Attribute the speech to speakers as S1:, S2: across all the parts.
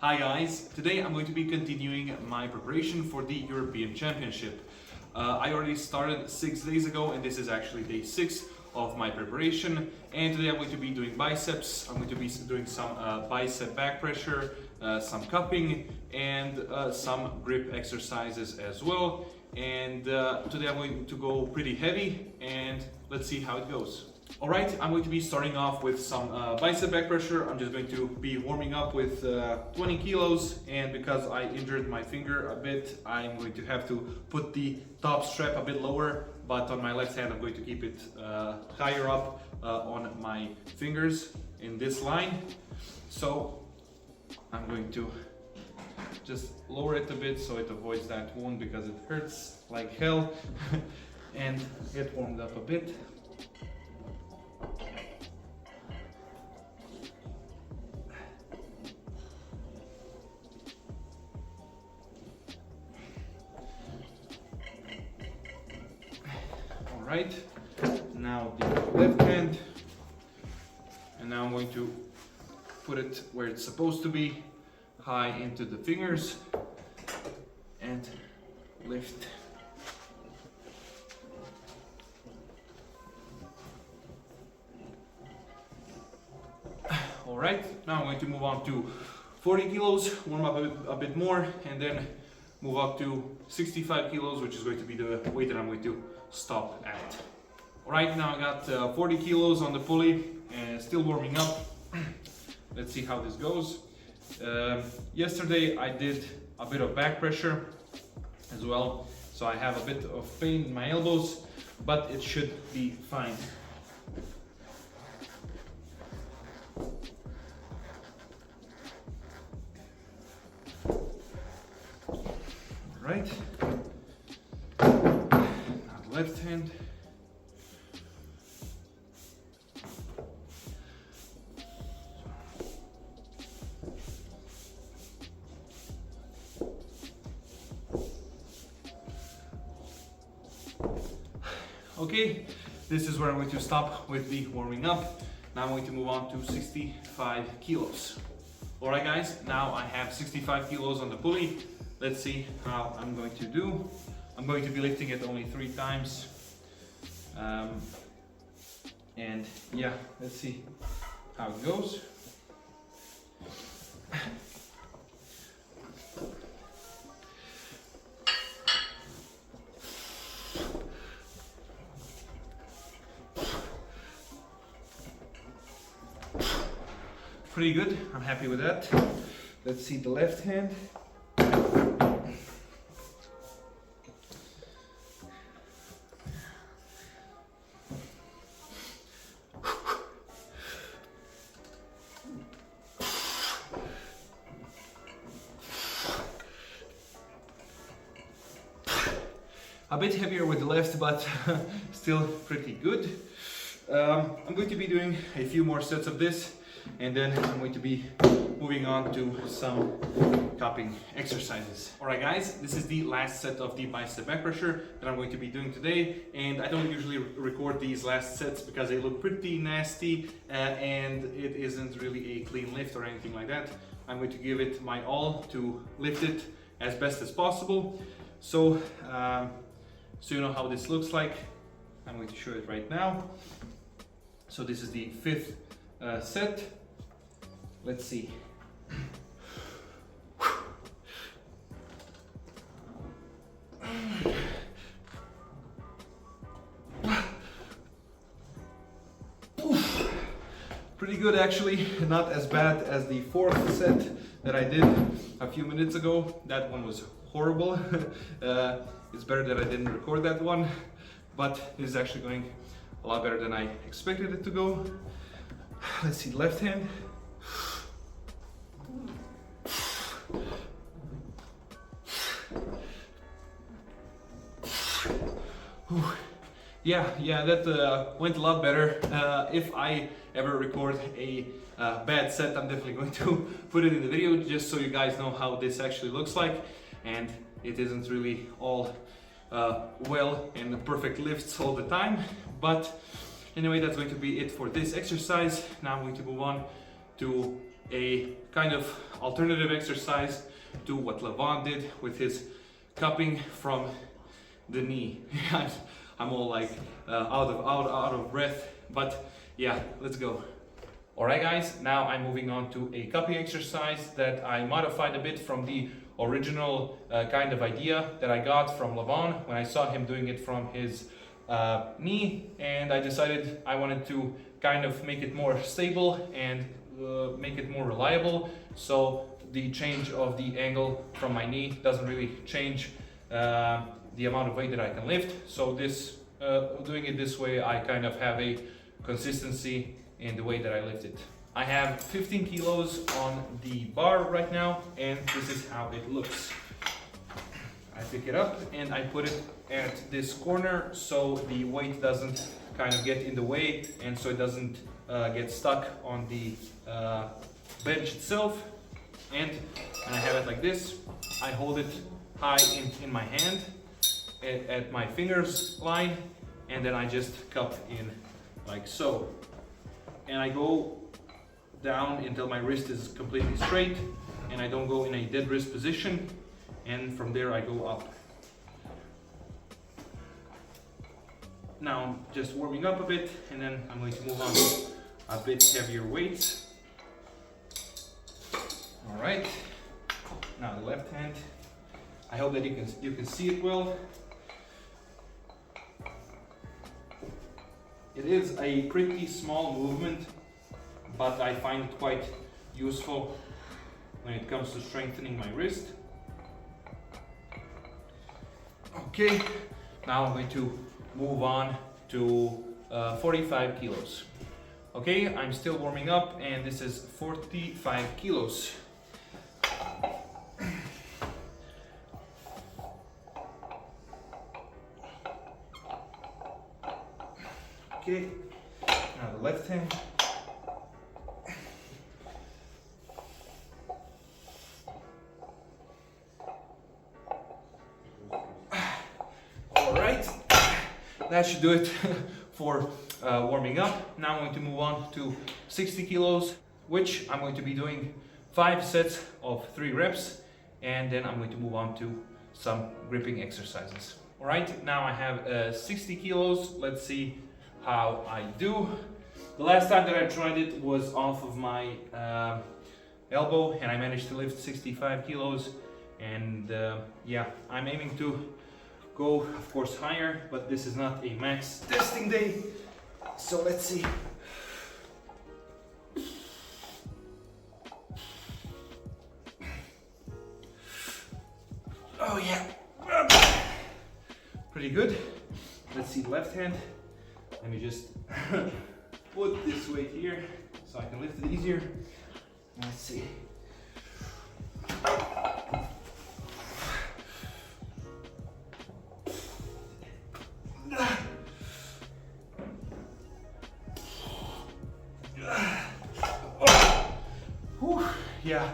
S1: Hi guys, today I'm going to be continuing my preparation for the European Championship. I already started 6 days ago and this is actually day 6 of my preparation, and today I'm going to be doing biceps. I'm going to be doing some bicep back pressure, some cupping and some grip exercises as well. And today I'm going to go pretty heavy and let's see how it goes. Alright, I'm going to be starting off with some bicep back pressure. I'm just going to be warming up with 20 kilos, and because I injured my finger a bit, I'm going to have to put the top strap a bit lower, but on my left hand I'm going to keep it higher up on my fingers in this line. So I'm going to just lower it a bit so it avoids that wound because it hurts like hell and get warmed up a bit. Right, now the left hand, and now I'm going to put it where it's supposed to be, high into the fingers, and lift. All right, now I'm going to move on to 40 kilos, warm up a bit more, and then move up to 65 kilos, which is going to be the weight that I'm going to stop at. Alright, now I got 40 kilos on the pulley and still warming up. Let's see how this goes. Yesterday I did a bit of back pressure as well, so I have a bit of pain in my elbows, but it should be fine. Alright. Left hand. Okay, this is where I'm going to stop with the warming up. Now I'm going to move on to 65 kilos. Alright guys, now I have 65 kilos on the pulley. Let's see how I'm going to do. I'm going to be lifting it only 3 times. And yeah, let's see how it goes. Pretty good, I'm happy with that. Let's see the left hand. A bit heavier with the left, but still pretty good. I'm going to be doing a few more sets of this, and then I'm going to be moving on to some cupping exercises. Alright guys, this is the last set of the bicep back pressure that I'm going to be doing today, and I don't usually record these last sets because they look pretty nasty and it isn't really a clean lift or anything like that. I'm going to give it my all to lift it as best as possible. So you know how this looks like. I'm going to show it right now. So this is the 5th set. Let's see. Pretty good actually, not as bad as the 4th set that I did a few minutes ago. That one was horrible. It's better that I didn't record that one, but it's actually going a lot better than I expected it to go. Let's see, left hand. Yeah, that went a lot better. If I ever record a bad set, I'm definitely going to put it in the video just so you guys know how this actually looks like, and it isn't really all well and perfect lifts all the time. But anyway, that's going to be it for this exercise. Now I'm going to move on to a kind of alternative exercise to what Levon did with his cupping from the knee. I'm all like out of breath, but yeah, let's go. Alright guys, now I'm moving on to a cupping exercise that I modified a bit from the original kind of idea that I got from Levon when I saw him doing it from his knee, and I decided I wanted to kind of make it more stable and make it more reliable, so the change of the angle from my knee doesn't really change the amount of weight that I can lift. So this doing it this way, I kind of have a consistency in the way that I lift it. I have 15 kilos on the bar right now, and this is how it looks. I pick it up and I put it at this corner so the weight doesn't kind of get in the way, and so it doesn't get stuck on the bench itself. And when I have it like this, I hold it high in my hand at my fingers line, and then I just cup in like so. And I go down until my wrist is completely straight and I don't go in a dead wrist position, and from there I go up. Now I'm just warming up a bit, and then I'm going to move on to a bit heavier weights. Alright, now the left hand. I hope that you can see it well. It is a pretty small movement, but I find it quite useful when it comes to strengthening my wrist. Okay, now I'm going to move on to 45 kilos. Okay, I'm still warming up, and this is 45 kilos. Okay, now the left hand. All right, that should do it for warming up. Now I'm going to move on to 60 kilos, which I'm going to be doing 5 sets of 3 reps, and then I'm going to move on to some gripping exercises. All right, now I have 60 kilos. Let's see how I do. The last time that I tried it was off of my elbow, and I managed to lift 65 kilos. And yeah, I'm aiming to go, of course, higher, but this is not a max testing day. So let's see. Oh yeah, pretty good. Let's see the left hand. Let me just put this weight here so I can lift it easier. Let's see. Yeah,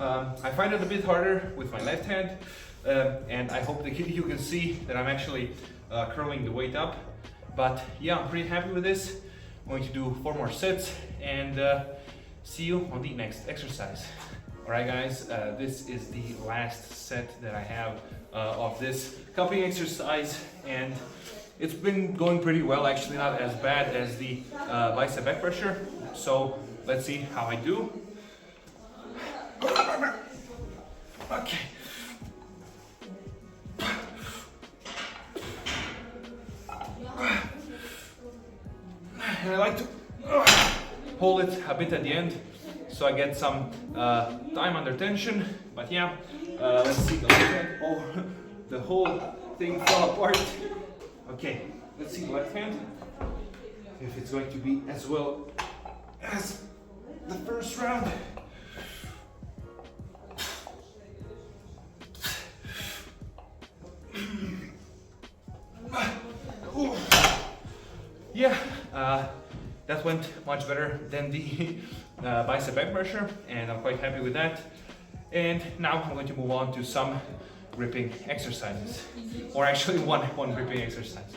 S1: I find it a bit harder with my left hand, and I hope that you can see that I'm actually curling the weight up. But yeah, I'm pretty happy with this. I'm going to do 4 more sets, and see you on the next exercise. Alright guys, this is the last set that I have of this cupping exercise, and it's been going pretty well, actually not as bad as the bicep back pressure. So let's see how I do. Okay. And I like to hold it a bit at the end so I get some time under tension. But yeah, let's see the left hand. Oh, the whole thing fell apart. Okay, let's see the left hand, if it's going to be as well as the first round. Yeah, that went much better than the bicep back pressure, and I'm quite happy with that. And now I'm going to move on to some gripping exercises, or actually one gripping exercise.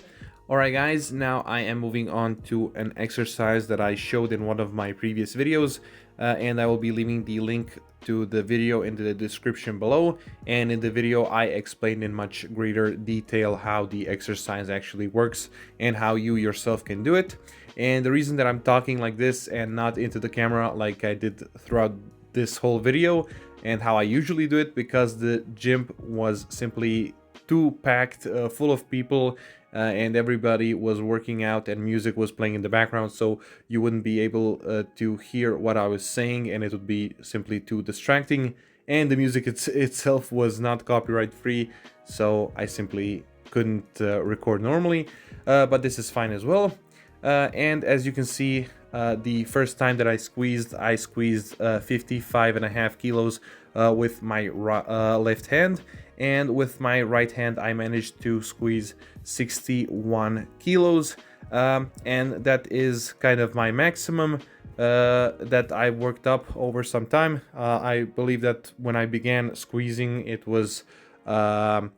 S1: Alright guys, now I am moving on to an exercise that I showed in one of my previous videos.
S2: and I will be leaving the link to the video in the description below. And in the video I explained in much greater detail how the exercise actually works and how you yourself can do it. And the reason that I'm talking like this and not into the camera like I did throughout this whole video and how I usually do it, because the gym was simply too packed, full of people, and everybody was working out and music was playing in the background, so you wouldn't be able to hear what I was saying, and it would be simply too distracting. And the music itself was not copyright free, so I simply couldn't record normally, but this is fine as well. And as you can see, the first time that I squeezed 55.5 kilos with my left hand, and with my right hand I managed to squeeze 61 kilos, and that is kind of my maximum that I worked up over some time. I believe that when I began squeezing it was I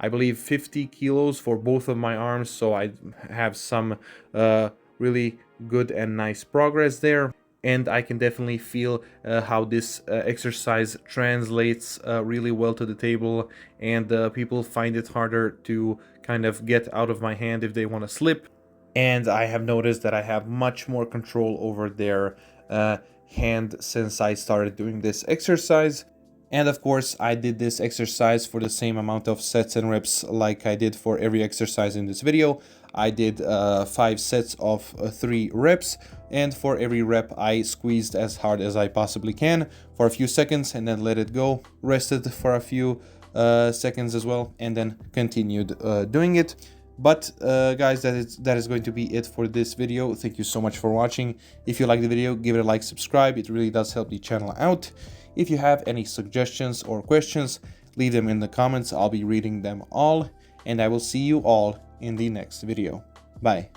S2: believe 50 kilos for both of my arms, so I have some really good and nice progress there. And I can definitely feel how this exercise translates really well to the table, and people find it harder to kind of get out of my hand if they want to slip. And I have noticed that I have much more control over their hand since I started doing this exercise. And of course I did this exercise for the same amount of sets and reps like I did for every exercise in this video. I did 5 sets of 3 reps, and for every rep I squeezed as hard as I possibly can for a few seconds and then let it go, rested for a few seconds as well, and then continued doing it. But guys, that is going to be it for this video. Thank you so much for watching. If you like the video, give it a like, subscribe. It really does help the channel out. If you have any suggestions or questions, leave them in the comments. I'll be reading them all, and I will see you all in the next video. Bye.